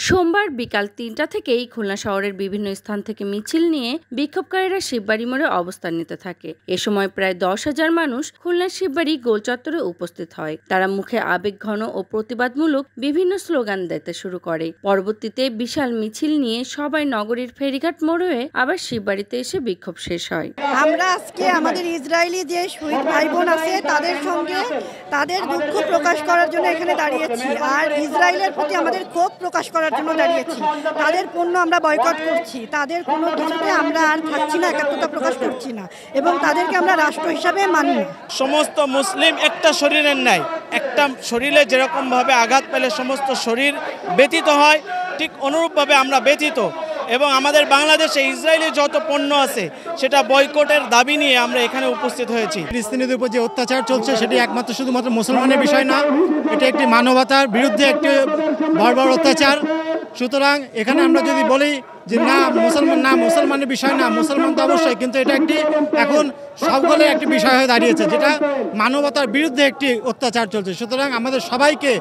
সোমবার বিকাল ৩টা থেকেই খুলনা শহরের বিভিন্ন স্থান থেকে মিছিল নিয়ে বিক্ষোভকারীরা শিববাড়ি মোড়ে অবস্থান নিতে থাকে। এ সময় প্রায় ১০,০০০ মানুষ খুলনার শিববাড়ি গোল চত্বরে উপস্থিত হয়। তারা মুখে আবেগঘন ও প্রতিবাদমূলক বিভিন্ন স্লোগান দিতে শুরু করে। পরবর্তীতে বিশাল মিছিল নিয়ে সবাই নগরীর ফেরিঘাট মোড়ে আবার শিববাড়িতে এসে বিক্ষোভ শেষ হয়। আমরা আজকে আমাদের ইসরায়েলি যে শহীদ ভাই বোন আছে তাদের সঙ্গে তাদের দুঃখ প্রকাশ করার জন্য এখানে দাঁড়িয়েছি, আর ইসরায়েলের প্রতি আমাদের ক্ষোভ প্রকাশ করার জন্য দাঁড়িয়েছি। তাদের পণ্য আমরা বয়কট করছি, তাদের কোনো কিছুতে আমরা আর থাকছি না, একাত্মতা প্রকাশ করছি না এবং তাদেরকে আমরা রাষ্ট্র হিসাবে মানি না। সমস্ত মুসলিম একটা শরীরের ন্যায়, একটা শরীরে যেরকমভাবে আঘাত পেলে সমস্ত শরীর ব্যথিত হয়, ঠিক অনুরূপভাবে আমরা ব্যথিত এবং আমাদের বাংলাদেশে ইসরায়েলি যত পণ্য আছে সেটা বয়কটের দাবি নিয়ে আমরা এখানে উপস্থিত হয়েছি। ফিলিস্তিনিদের উপর যে অত্যাচার চলছে সেটি একমাত্র শুধুমাত্র মুসলমানের বিষয় না, এটা একটি মানবতার বিরুদ্ধে একটি বর্বর অত্যাচার। সুতরাং এখানে আমরা যদি বলি যে না মুসলমানের বিষয় না, মুসলমান তো অবশ্যই, কিন্তু এটা একটি এখন সকলের একটি বিষয় হয়ে দাঁড়িয়েছে, যেটা মানবতার বিরুদ্ধে একটি অত্যাচার চলছে। সুতরাং আমাদের সবাইকে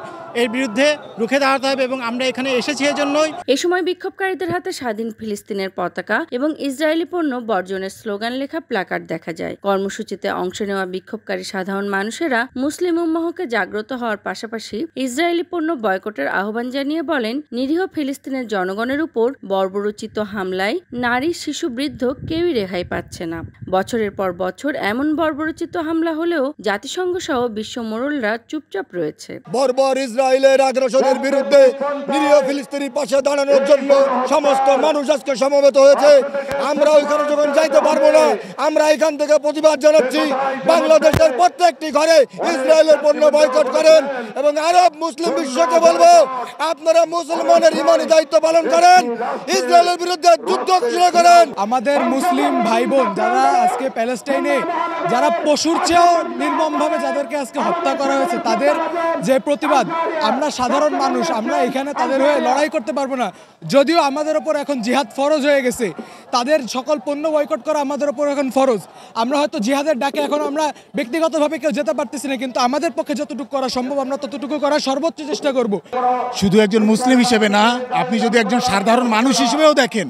এর বিরুদ্ধে রুখে দাঁড়াতে হবে এবং আমরা এখানে এসেছি এজন্যই। এ সময় বিক্ষোভকারীদের হাতে স্বাধীন ফিলিস্তিনের পতাকা এবং ইসরায়েলি পণ্য বর্জনের স্লোগান লেখা প্ল্যাকার্ড দেখা যায়। কর্মসূচিতে অংশ নেওয়া বিক্ষোভকারী সাধারণ মানুষেরা মুসলিম উম্মাহকে জাগ্রত হওয়ার পাশাপাশি ইসরায়েলি পণ্য বয়কটের আহ্বান জানিয়ে বলেন, নিরীহ ফিলিস্তিনের জনগণের উপর বর্বরোচিত হামলায় নারী, শিশু, বৃদ্ধ কেউই রেহাই পাচ্ছে না। বছরের পর বছর এমন বর্বরোচিত হামলা হলেও জাতিসংঘ সহ বিশ্ব মোড়লরা চুপচাপ রয়েছে। বর্বর ইসরায়েলের আগ্রাসনের বিরুদ্ধে নিরীহ ফিলিস্তিনির পাশে দাঁড়ানোর জন্য সমস্ত মানুষ আজকে সমবেত হয়েছে। আমরা ওইখানে যখন যাইতে পারবো না, আমরা এখান থেকে প্রতিবাদ জানাচ্ছি। বাংলাদেশের প্রত্যেকটি ঘরে ইসরায়েলের পণ্য বয়কট করেন এবং আরব মুসলিম বিশ্বকে বলবো, আপনারা মুসলমানের ইমানি দায়িত্ব পালন করেন, ইসরায়েলের বিরুদ্ধে যুদ্ধ ঘোষণা করেন। আমাদের মুসলিম ভাই বোন যারা আজকে প্যালেস্টাইনে যারা পশুর চেয়েও নির্মমভাবে যাদেরকে আজকে হত্যা করা হয়েছে, তাদের যে প্রতিবাদ, আমরা সাধারণ মানুষ আমরা এখানে তাদের হয়ে লড়াই করতে পারবো না। যদিও আমাদের ওপর এখন জিহাদ ফরজ হয়ে গেছে, তাদের সকল পণ্য বয়কট করা আমাদের ওপর এখন ফরজ। আমরা হয়তো জিহাদের ডাকে এখন আমরা ব্যক্তিগতভাবে কেউ যেতে পারতেছি না, কিন্তু আমাদের পক্ষে যতটুকু করা সম্ভব আমরা ততটুকু করার সর্বোচ্চ চেষ্টা করব। শুধু একজন মুসলিম হিসেবে না, আপনি যদি একজন সাধারণ মানুষ হিসেবেও দেখেন,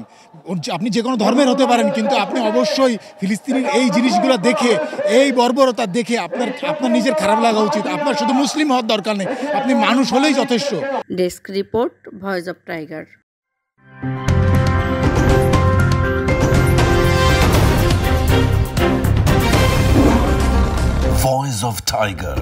আপনি যে কোনো ধর্মের হতে পারেন, কিন্তু আপনি অবশ্যই ফিলিস্তিনের এই জিনিসগুলো দেখে, এই বর্বরতা দেখে আপনার নিজের খারাপ লাগা উচিত। আপনার শুধু মুসলিম হওয়ার দরকার নেই, আপনি মানুষ হলেই যথেষ্ট। Desk report, voice of tiger. Voice of Tiger.